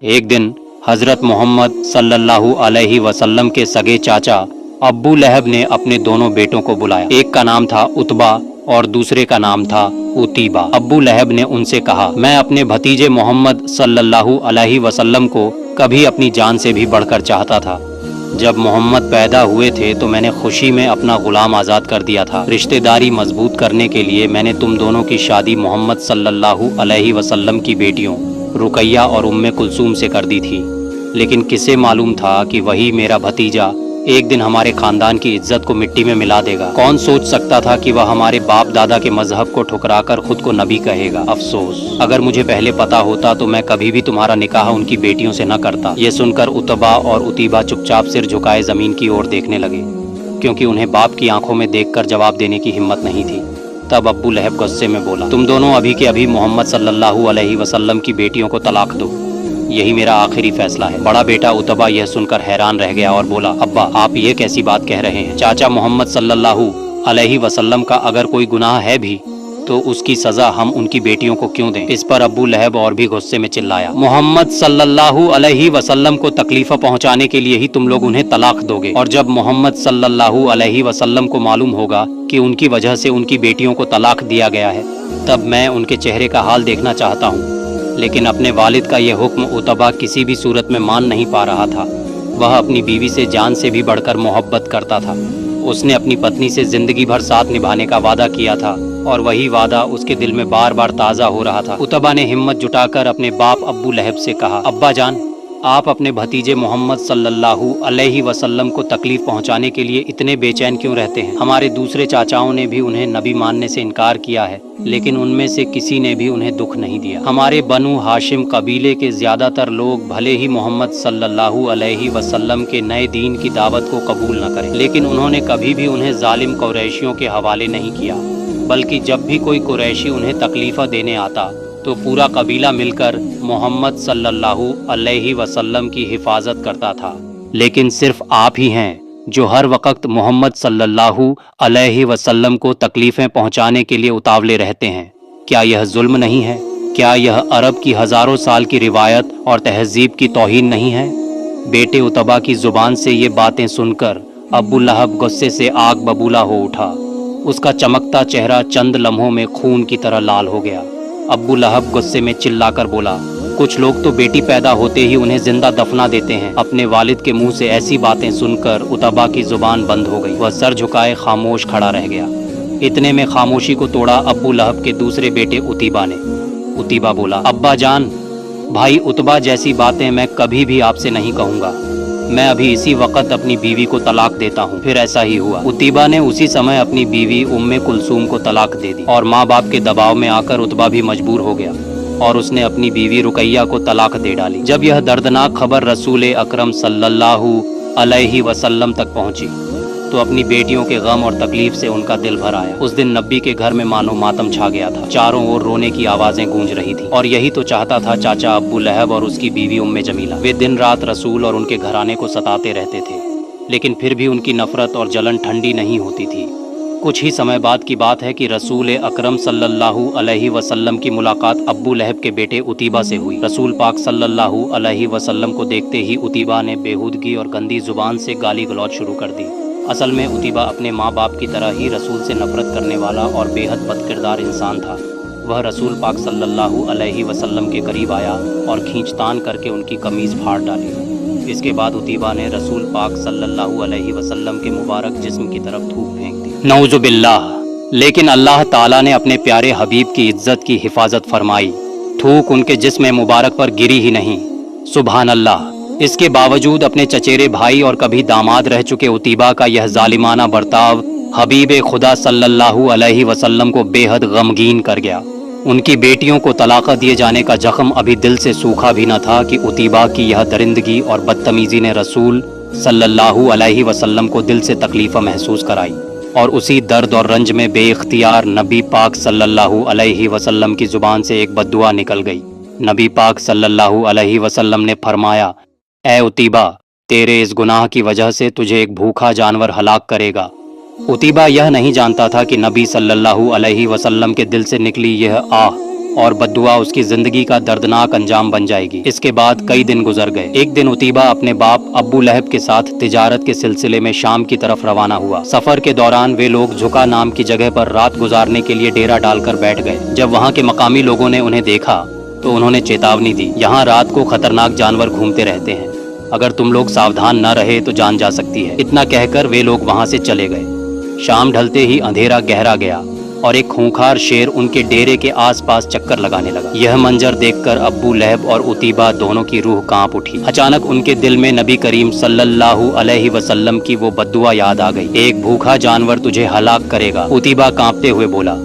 ایک دن حضرت محمد صلی اللہ علیہ وسلم کے سگے چاچا ابو لہب نے اپنے دونوں بیٹوں کو بلایا۔ ایک کا نام تھا عتبہ اور دوسرے کا نام تھا عتیبہ۔ ابو لہب نے ان سے کہا، میں اپنے بھتیجے محمد صلی اللہ علیہ وسلم کو کبھی اپنی جان سے بھی بڑھ کر چاہتا تھا۔ جب محمد پیدا ہوئے تھے تو میں نے خوشی میں اپنا غلام آزاد کر دیا تھا۔ رشتہ داری مضبوط کرنے کے لیے میں نے تم دونوں کی شادی محمد صلی اللہ علیہ وسلم کی بیٹیوں رقیہ اور ام کلثوم سے کر دی تھی، لیکن کسے معلوم تھا کہ وہی میرا بھتیجا ایک دن ہمارے خاندان کی عزت کو مٹی میں ملا دے گا۔ کون سوچ سکتا تھا کہ وہ ہمارے باپ دادا کے مذہب کو ٹھکرا کر خود کو نبی کہے گا۔ افسوس، اگر مجھے پہلے پتا ہوتا تو میں کبھی بھی تمہارا نکاح ان کی بیٹیوں سے نہ کرتا۔ یہ سن کر عتبہ اور عتیبہ چپ چاپ سر جھکائے زمین کی اور دیکھنے لگے، کیونکہ انہیں باپ کی آنکھوں میں دیکھ کر جواب دینے کی ہمت نہیں تھی۔ تب ابو لہب غصے میں بولا، تم دونوں ابھی کے ابھی محمد صلی اللہ علیہ وسلم کی بیٹیوں کو طلاق دو، یہی میرا آخری فیصلہ ہے۔ بڑا بیٹا عتبہ یہ سن کر حیران رہ گیا اور بولا، ابا آپ یہ کیسی بات کہہ رہے ہیں؟ چاچا محمد صلی اللہ علیہ وسلم کا اگر کوئی گناہ ہے بھی تو اس کی سزا ہم ان کی بیٹیوں کو کیوں دیں؟ اس پر ابو لہب اور بھی غصے میں چلایا، محمد صلی اللہ علیہ وسلم کو تکلیف پہنچانے کے لیے ہی تم لوگ انہیں طلاق دو گے، اور جب محمد صلی اللہ علیہ وسلم کو معلوم ہوگا کہ ان کی وجہ سے ان کی بیٹیوں کو طلاق دیا گیا ہے، تب میں ان کے چہرے کا حال دیکھنا چاہتا ہوں۔ لیکن اپنے والد کا یہ حکم عتبہ کسی بھی صورت میں مان نہیں پا رہا تھا۔ وہ اپنی بیوی سے جان سے بھی بڑھ کر محبت کرتا تھا۔ اس نے اپنی پتنی سے زندگی بھر ساتھ نبھانے کا وعدہ کیا تھا، اور وہی وعدہ اس کے دل میں بار بار تازہ ہو رہا تھا۔ عتبہ نے ہمت جٹا کر اپنے باپ ابو لہب سے کہا، ابا جان، آپ اپنے بھتیجے محمد صلی اللہ علیہ وسلم کو تکلیف پہنچانے کے لیے اتنے بے چین کیوں رہتے ہیں؟ ہمارے دوسرے چاچاؤں نے بھی انہیں نبی ماننے سے انکار کیا ہے، لیکن ان میں سے کسی نے بھی انہیں دکھ نہیں دیا۔ ہمارے بنو ہاشم قبیلے کے زیادہ تر لوگ بھلے ہی محمد صلی اللہ علیہ وسلم کے نئے دین کی دعوت کو قبول نہ کریں، لیکن انہوں نے کبھی بھی انہیں ظالم قریشیوں کے حوالے نہیں کیا، بلکہ جب بھی کوئی قریشی انہیں تکلیفہ دینے آتا تو پورا قبیلہ مل کر محمد صلی اللہ علیہ وسلم کی حفاظت کرتا تھا۔ لیکن صرف آپ ہی ہیں جو ہر وقت محمد صلی اللہ علیہ وسلم کو تکلیفیں پہنچانے کے لیے اتاولے رہتے ہیں۔ کیا یہ ظلم نہیں ہے؟ کیا یہ عرب کی ہزاروں سال کی روایت اور تہذیب کی توہین نہیں ہے؟ بیٹے عتبہ کی زبان سے یہ باتیں سن کر ابو لہب غصے سے آگ ببولا ہو اٹھا۔ اس کا چمکتا چہرہ چند لمحوں میں خون کی طرح لال ہو گیا۔ ابو لہب غصے میں چلا کر بولا، کچھ لوگ تو بیٹی پیدا ہوتے ہی انہیں زندہ دفنا دیتے ہیں۔ اپنے والد کے منہ سے ایسی باتیں سن کر عتبہ کی زبان بند ہو گئی۔ وہ سر جھکائے خاموش کھڑا رہ گیا۔ اتنے میں خاموشی کو توڑا ابو لہب کے دوسرے بیٹے عتیبہ نے۔ عتیبہ بولا، ابا جان، بھائی عتبہ جیسی باتیں میں کبھی بھی آپ سے نہیں کہوں گا۔ میں ابھی اسی وقت اپنی بیوی کو طلاق دیتا ہوں۔ پھر ایسا ہی ہوا۔ عتیبہ نے اسی سمے اپنی بیوی ام کلثوم کو طلاق دے دی، اور ماں باپ کے دباؤ میں آ کر عتبہ بھی مجبور ہو گیا اور اس نے اپنی بیوی رقیہ کو طلاق دے ڈالی۔ جب یہ دردناک خبر رسول اکرم صلی اللہ علیہ وسلم تک پہنچی تو اپنی بیٹیوں کے غم اور تکلیف سے ان کا دل بھر آیا۔ اس دن نبی کے گھر میں مانو ماتم چھا گیا تھا۔ چاروں اور رونے کی آوازیں گونج رہی تھیں، اور یہی تو چاہتا تھا چاچا ابو لہب اور اس کی بیوی ام جمیلہ۔ وہ دن رات رسول اور ان کے گھرانے کو ستاتے رہتے تھے، لیکن پھر بھی ان کی نفرت اور جلن ٹھنڈی نہیں ہوتی تھی۔ کچھ ہی سمے بعد کی بات ہے کہ رسول اکرم صلی اللہ علیہ وسلم کی ملاقات ابو لہب کے بیٹے عتیبہ سے ہوئی۔ رسول پاک صلی اللہ علیہ وسلم کو دیکھتے ہی عتیبہ نے بےہودگی اور گندی زبان سے گالی گلوچ شروع کر دی۔ اصل میں عتیبہ اپنے ماں باپ کی طرح ہی رسول سے نفرت کرنے والا اور بے حد بد کردار انسان تھا۔ وہ رسول پاک صلی اللہ علیہ وسلم کے قریب آیا اور کھینچتان کر کے ان کی قمیض پھاڑ ڈالی۔ اس کے بعد عتیبہ نے رسول پاک صلی اللہ علیہ وسلم کے مبارک جسم کی طرف تھوک پھینک دی۔ نعوذ باللہ! لیکن اللہ تعالیٰ نے اپنے پیارے حبیب کی عزت کی حفاظت فرمائی۔ تھوک ان کے جسم مبارک پر گری ہی نہیں۔ سبحان اللہ! اس کے باوجود اپنے چچیرے بھائی اور کبھی داماد رہ چکے عتیبہ کا یہ ظالمانہ برتاؤ حبیب خدا صلی اللہ علیہ وسلم کو بے حد غمگین کر گیا۔ ان کی بیٹیوں کو طلاق دیے جانے کا زخم ابھی دل سے سوکھا بھی نہ تھا کہ عتیبہ کی یہ درندگی اور بدتمیزی نے رسول صلی اللہ علیہ وسلم کو دل سے تکلیف محسوس کرائی، اور اسی درد اور رنج میں بے اختیار نبی پاک صلی اللہ علیہ وسلم کی زبان سے ایک بددعا نکل گئی۔ نبی پاک صلی اللہ علیہ وسلم نے فرمایا، اے عتیبہ، تیرے اس گناہ کی وجہ سے تجھے ایک بھوکا جانور ہلاک کرے گا۔ عتیبہ یہ نہیں جانتا تھا کہ نبی صلی اللہ علیہ وسلم کے دل سے نکلی یہ آہ اور بددعا اس کی زندگی کا دردناک انجام بن جائے گی۔ اس کے بعد کئی دن گزر گئے۔ ایک دن عتیبہ اپنے باپ ابو لہب کے ساتھ تجارت کے سلسلے میں شام کی طرف روانہ ہوا۔ سفر کے دوران وہ لوگ جھکا نام کی جگہ پر رات گزارنے کے لیے ڈیرا ڈال کر بیٹھ گئے۔ جب وہاں کے مقامی لوگوں نے انہیں دیکھا تو انہوں نے چیتاونی دی، یہاں رات کو خطرناک جانور گھومتے رہتے ہیں، اگر تم لوگ ساودھان نہ رہے تو جان جا سکتی ہے۔ اتنا کہہ کر وہ لوگ وہاں سے چلے گئے۔ شام ڈھلتے ہی اندھیرا گہرا گیا اور ایک خونخوار شیر ان کے ڈیرے کے آس پاس چکر لگانے لگا۔ یہ منظر دیکھ کر ابو لہب اور عتیبہ دونوں کی روح کانپ اٹھی۔ اچانک ان کے دل میں نبی کریم صلی اللہ علیہ وسلم کی وہ بددعا یاد آ گئی، ایک بھوکھا جانور تجھے ہلاک کرے گا۔ عتیبہ کانپتے ہوئے بولا،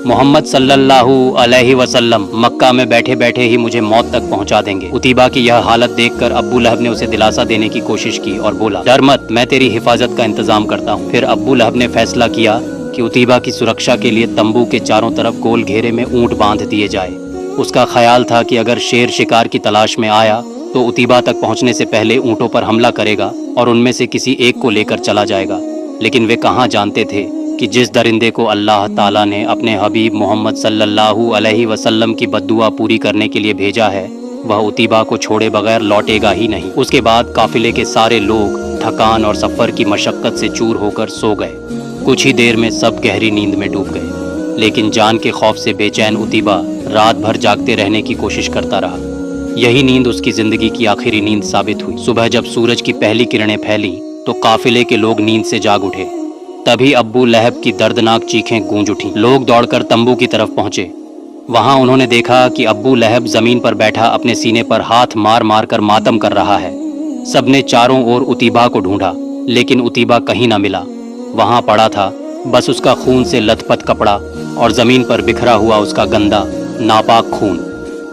محمد صلی اللہ علیہ وسلم مکہ میں بیٹھے بیٹھے ہی مجھے موت تک پہنچا دیں گے۔ عتیبہ کی یہ حالت دیکھ کر ابو لہب نے اسے دلاسا دینے کی کوشش کی اور بولا، ڈر مت، میں تیری حفاظت کا انتظام کرتا ہوں۔ پھر ابو لہب نے فیصلہ کیا کہ عتیبہ کی سرکشا کے لیے تمبو کے چاروں طرف گول گھیرے میں اونٹ باندھ دیے جائے۔ اس کا خیال تھا کہ اگر شیر شکار کی تلاش میں آیا تو عتیبہ تک پہنچنے سے پہلے اونٹوں پر حملہ کرے گا اور ان میں سے کسی ایک کو لے کر چلا جائے گا۔ لیکن وہ کہاں جانتے تھے کہ جس درندے کو اللہ تعالیٰ نے اپنے حبیب محمد صلی اللہ علیہ وسلم کی بددعا پوری کرنے کے لیے بھیجا ہے، وہ عتیبہ کو چھوڑے بغیر لوٹے گا ہی نہیں۔ اس کے بعد قافلے کے سارے لوگ تھکان اور سفر کی مشقت سے چور ہو کر سو گئے۔ کچھ ہی دیر میں سب گہری نیند میں ڈوب گئے، لیکن جان کے خوف سے بے چین عتیبہ رات بھر جاگتے رہنے کی کوشش کرتا رہا۔ یہی نیند اس کی زندگی کی آخری نیند ثابت ہوئی۔ صبح جب سورج کی پہلی کرنیں پھیلیں تو قافلے کے لوگ نیند سے جاگ اٹھے۔ تبھی ابو لہب کی دردناک چیخیں گونج اٹھیں۔ لوگ دوڑ کر تمبو کی طرف پہنچے۔ وہاں انہوں نے دیکھا کہ ابو لہب زمین پر بیٹھا اپنے سینے پر ہاتھ مار مار کر ماتم کر رہا ہے۔ سب نے چاروں اور عتیبہ کو ڈھونڈا، لیکن عتیبہ کہیں نہ ملا۔ وہاں پڑا تھا بس اس کا خون سے لت پت کپڑا اور زمین پر بکھرا ہوا اس کا گندا ناپاک خون۔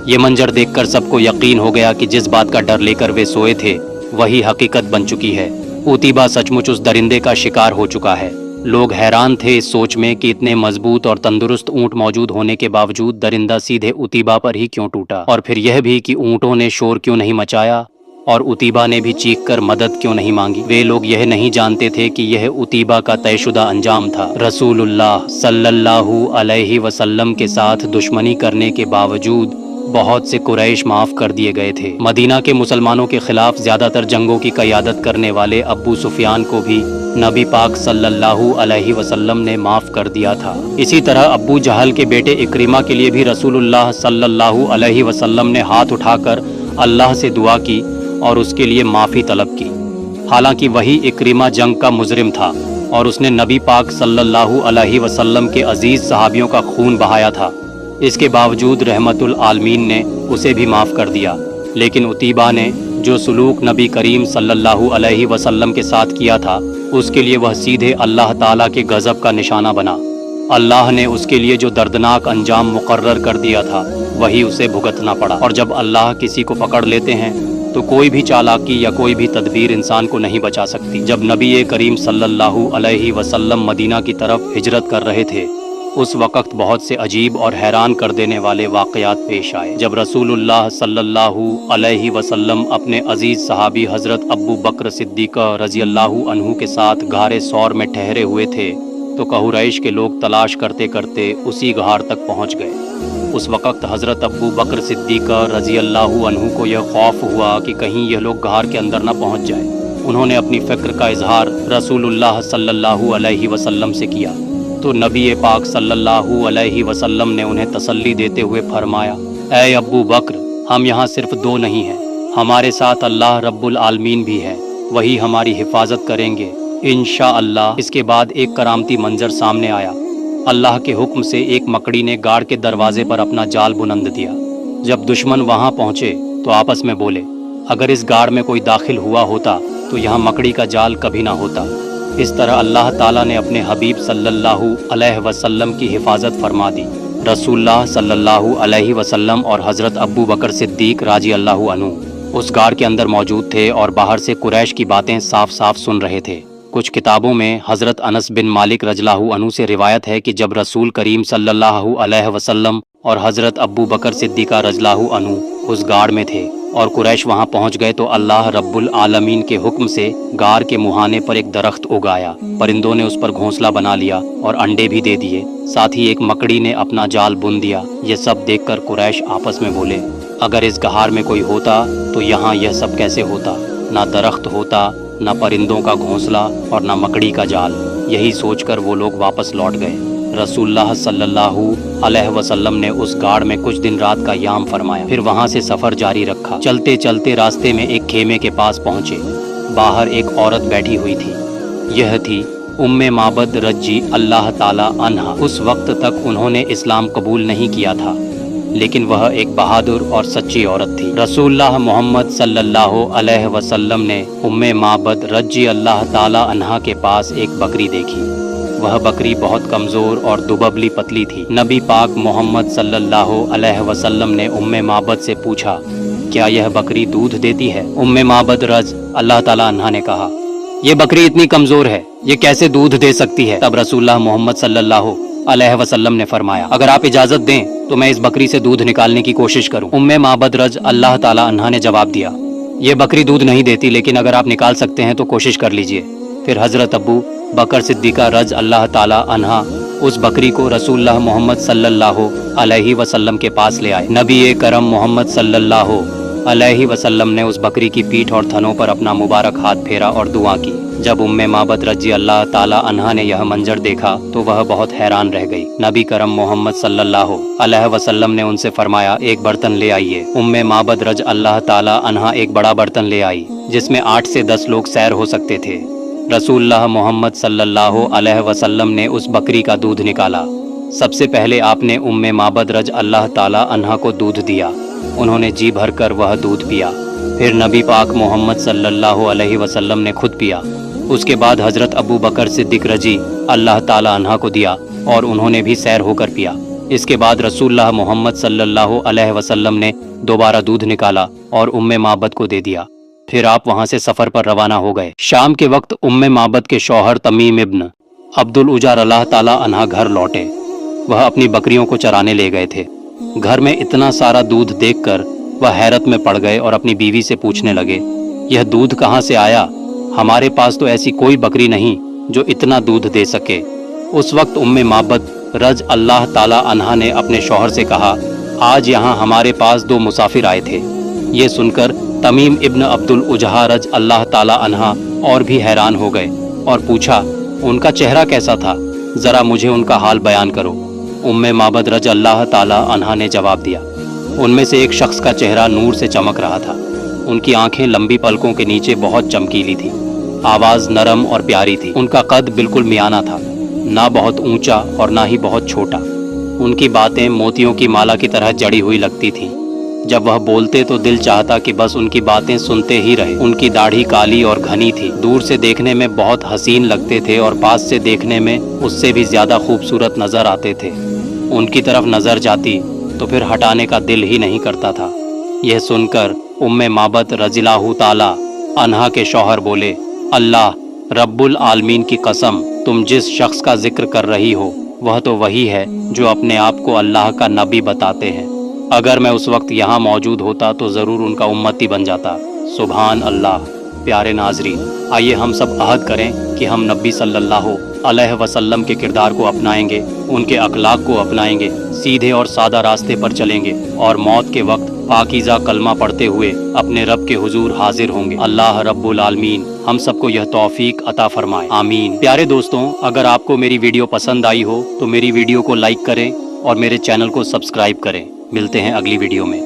یہ منظر دیکھ کر سب کو یقین ہو گیا کہ جس بات کا ڈر لے کر وہ سوئے تھے وہی حقیقت بن چکی ہے۔ عتیبہ سچ مچ اس درندے کا شکار ہو چکا ہے۔ لوگ حیران تھے اس سوچ میں کہ اتنے مضبوط اور تندرست اونٹ موجود ہونے کے باوجود درندہ سیدھے عتیبہ پر ہی کیوں ٹوٹا، اور پھر یہ بھی کہ اونٹوں نے شور کیوں نہیں مچایا اور عتیبہ نے بھی چیخ کر مدد کیوں نہیں مانگی۔ وہ لوگ یہ نہیں جانتے تھے کہ یہ عتیبہ کا طے شدہ انجام تھا۔ رسول اللہ صلی اللہ علیہ وسلم کے ساتھ دشمنی کرنے کے باوجود بہت سے قریش معاف کر دیے گئے تھے۔ مدینہ کے مسلمانوں کے خلاف زیادہ تر جنگوں کی قیادت کرنے والے ابو سفیان کو بھی نبی پاک صلی اللہ علیہ وسلم نے معاف کر دیا تھا۔ اسی طرح ابو جہل کے بیٹے اکرمہ کے لیے بھی رسول اللہ صلی اللہ علیہ وسلم نے ہاتھ اٹھا کر اللہ سے دعا کی اور اس کے لیے معافی طلب کی۔ حالانکہ وہی اکرمہ جنگ کا مجرم تھا اور اس نے نبی پاک صلی اللہ علیہ وسلم کے عزیز صحابیوں کا خون بہایا تھا، اس کے باوجود رحمت العالمین نے اسے بھی معاف کر دیا۔ لیکن عتیبہ نے جو سلوک نبی کریم صلی اللہ علیہ وسلم کے ساتھ کیا تھا اس کے لیے وہ سیدھے اللہ تعالیٰ کے غضب کا نشانہ بنا۔ اللہ نے اس کے لیے جو دردناک انجام مقرر کر دیا تھا وہی اسے بھگتنا پڑا۔ اور جب اللہ کسی کو پکڑ لیتے ہیں تو کوئی بھی چالاکی یا کوئی بھی تدبیر انسان کو نہیں بچا سکتی۔ جب نبی کریم صلی اللہ علیہ وسلم مدینہ کی طرف ہجرت کر رہے تھے اس وقت بہت سے عجیب اور حیران کر دینے والے واقعات پیش آئے۔ جب رسول اللہ صلی اللہ علیہ وسلم اپنے عزیز صحابی حضرت ابو بکر صدیق رضی اللہ عنہ کے ساتھ غار ثور میں ٹھہرے ہوئے تھے تو قریش کے لوگ تلاش کرتے کرتے اسی غار تک پہنچ گئے۔ اس وقت حضرت ابو بکر صدیق رضی اللہ عنہ کو یہ خوف ہوا کہ کہیں یہ لوگ غار کے اندر نہ پہنچ جائیں۔ انہوں نے اپنی فکر کا اظہار رسول اللہ صلی اللہ علیہ وسلم سے کیا تو نبی پاک صلی اللہ علیہ وسلم نے انہیں تسلی دیتے ہوئے فرمایا، اے ابو بکر، ہم یہاں صرف دو نہیں ہیں، ہمارے ساتھ اللہ رب العالمین بھی ہے، وہی ہماری حفاظت کریں گے انشاءاللہ۔ اس کے بعد ایک کرامتی منظر سامنے آیا۔ اللہ کے حکم سے ایک مکڑی نے غار کے دروازے پر اپنا جال بلند دیا۔ جب دشمن وہاں پہنچے تو آپس میں بولے، اگر اس غار میں کوئی داخل ہوا ہوتا تو یہاں مکڑی کا جال کبھی نہ ہوتا۔ اس طرح اللہ تعالیٰ نے اپنے حبیب صلی اللہ علیہ وسلم کی حفاظت فرما دی۔ رسول اللہ صلی اللہ علیہ وسلم اور حضرت ابو بکر صدیق رضی اللہ عنہ اس غار کے اندر موجود تھے اور باہر سے قریش کی باتیں صاف صاف سن رہے تھے۔ کچھ کتابوں میں حضرت انس بن مالک رضی اللہ عنہ سے روایت ہے کہ جب رسول کریم صلی اللہ علیہ وسلم اور حضرت ابو بکر صدیقہ رضی اللہ عنہ اس غار میں تھے اور قریش وہاں پہنچ گئے تو اللہ رب العالمین کے حکم سے غار کے مہانے پر ایک درخت اگایا، پرندوں نے اس پر گھونسلہ بنا لیا اور انڈے بھی دے دیے، ساتھ ہی ایک مکڑی نے اپنا جال بن دیا۔ یہ سب دیکھ کر قریش آپس میں بولے، اگر اس غار میں کوئی ہوتا تو یہاں یہ سب کیسے ہوتا؟ نہ درخت ہوتا، نہ پرندوں کا گھونسلہ اور نہ مکڑی کا جال۔ یہی سوچ کر وہ لوگ واپس لوٹ گئے۔ رسول اللہ صلی اللہ علیہ وسلم نے اس غار میں کچھ دن رات کا قیام فرمایا، پھر وہاں سے سفر جاری رکھا۔ چلتے چلتے راستے میں ایک خیمے کے پاس پہنچے، باہر ایک عورت بیٹھی ہوئی تھی، یہ تھی ام معبد رضی اللہ تعالی عنہا۔ اس وقت تک انہوں نے اسلام قبول نہیں کیا تھا، لیکن وہ ایک بہادر اور سچی عورت تھی۔ رسول اللہ محمد صلی اللہ علیہ وسلم نے ام معبد رضی اللہ تعالی عنہا کے پاس ایک بکری دیکھی۔ وہ بکری بہت کمزور اور دبلی پتلی تھی۔ نبی پاک محمد صلی اللہ علیہ وسلم نے ام معبد سے پوچھا، کیا یہ بکری دودھ دیتی ہے؟ ام معبد رضی اللہ تعالی عنہا نے کہا، یہ بکری اتنی کمزور ہے، یہ کیسے دودھ دے سکتی ہے؟ تب رسول اللہ محمد صلی اللہ علیہ وسلم نے فرمایا، اگر آپ اجازت دیں تو میں اس بکری سے دودھ نکالنے کی کوشش کروں۔ ام معبد رضی اللہ تعالی عنہا نے جواب دیا، یہ بکری دودھ نہیں دیتی، لیکن اگر آپ نکال سکتے ہیں تو کوشش کر لیجئے۔ پھر حضرت ابو بکر صدیقہ رضی اللہ تعالی عنہا اس بکری کو رسول اللہ محمد صلی اللہ علیہ وسلم کے پاس لے آئے۔ نبی کرم محمد صلی اللہ علیہ وسلم نے اس بکری کی پیٹھ اور تھنوں پر اپنا مبارک ہاتھ پھیرا اور دعا کی۔ جب ام معبد رضی اللہ تعالی عنہا نے یہ منظر دیکھا تو وہ بہت حیران رہ گئی۔ نبی کرم محمد صلی اللہ علیہ وسلم نے ان سے فرمایا، ایک برتن لے آئیے۔ ام معبد رضی اللہ تعالی عنہا ایک بڑا برتن لے آئی جس میں 8 سے 10 لوگ سیر ہو سکتے تھے۔ رسول اللہ محمد صلی اللہ علیہ وسلم نے اس بکری کا دودھ نکالا۔ سب سے پہلے آپ نے ام معبد رضی اللہ تعالی عنہا کو دودھ دیا، انہوں نے جی بھر کر وہ دودھ پیا۔ پھر نبی پاک محمد صلی اللہ علیہ وسلم نے خود پیا۔ اس کے بعد حضرت ابو بکر صدیق رضی اللہ تعالی عنہ کو دیا اور انہوں نے بھی سیر ہو کر پیا۔ اس کے بعد رسول اللہ محمد صلی اللہ علیہ وسلم نے دوبارہ دودھ نکالا اور ام معبد کو دے دیا۔ پھر آپ وہاں سے سفر پر روانہ ہو گئے۔ شام کے وقت ام معبد کے شوہر تمیم ابن عبد العجار اللہ تعالی عنہ گھر لوٹے۔ وہ اپنی بکریوں کو چرانے لے گئے تھے۔ گھر میں اتنا سارا دودھ دیکھ کر وہ حیرت میں پڑ گئے اور اپنی بیوی سے پوچھنے لگے، یہ دودھ کہاں سے آیا؟ ہمارے پاس تو ایسی کوئی بکری نہیں جو اتنا دودھ دے سکے۔ اس وقت ام معبد رضی اللہ تعالی عنہا نے اپنے شوہر سے کہا، آج یہاں ہمارے پاس 2 مسافر آئے تھے۔ یہ سن کر تمیم ابن عبد العجار رضی اللہ تعالی عنہا اور بھی حیران ہو گئے اور پوچھا، ان کا چہرہ کیسا تھا؟ ذرا مجھے ان کا حال بیان کرو۔ ام معبد رضی اللہ تعالی عنہا نے جواب دیا، ان میں سے ایک شخص کا چہرہ نور سے چمک رہا تھا، ان کی آنکھیں لمبی پلکوں کے نیچے بہت چمکیلی تھی، آواز نرم اور پیاری تھی، ان کا قد بالکل میانہ تھا، نہ بہت اونچا اور نہ ہی بہت چھوٹا، ان کی باتیں موتیوں کی مالا کی طرح جڑی ہوئی لگتی تھیں، جب وہ بولتے تو دل چاہتا کہ بس ان کی باتیں سنتے ہی رہے۔ ان کی داڑھی کالی اور گھنی تھی، دور سے دیکھنے میں بہت حسین لگتے تھے اور پاس سے دیکھنے میں اس سے بھی زیادہ خوبصورت نظر آتے تھے، ان کی طرف نظر جاتی تو پھر ہٹانے کا دل ہی نہیں کرتا تھا۔ یہ سن کر ام معبد رضی اللہ تعالی عنہا کے شوہر بولے، اللہ رب العالمین کی قسم، تم جس شخص کا ذکر کر رہی ہو وہ تو وہی ہے جو اپنے آپ کو اللہ کا نبی بتاتے ہیں، اگر میں اس وقت یہاں موجود ہوتا تو ضرور ان کا امتی بن جاتا۔ سبحان اللہ۔ پیارے ناظرین، آئیے ہم سب عہد کریں کہ ہم نبی صلی اللہ علیہ وسلم کے کردار کو اپنائیں گے، ان کے اخلاق کو اپنائیں گے، سیدھے اور سادہ راستے پر چلیں گے اور موت کے وقت پاکیزہ کلمہ پڑھتے ہوئے اپنے رب کے حضور حاضر ہوں گے۔ اللہ رب العالمین ہم سب کو یہ توفیق عطا فرمائے، آمین۔ پیارے دوستوں، اگر آپ کو میری ویڈیو پسند آئی ہو تو میری ویڈیو کو لائک کریں اور میرے چینل کو سبسکرائب کریں۔ ملتے ہیں اگلی ویڈیو میں۔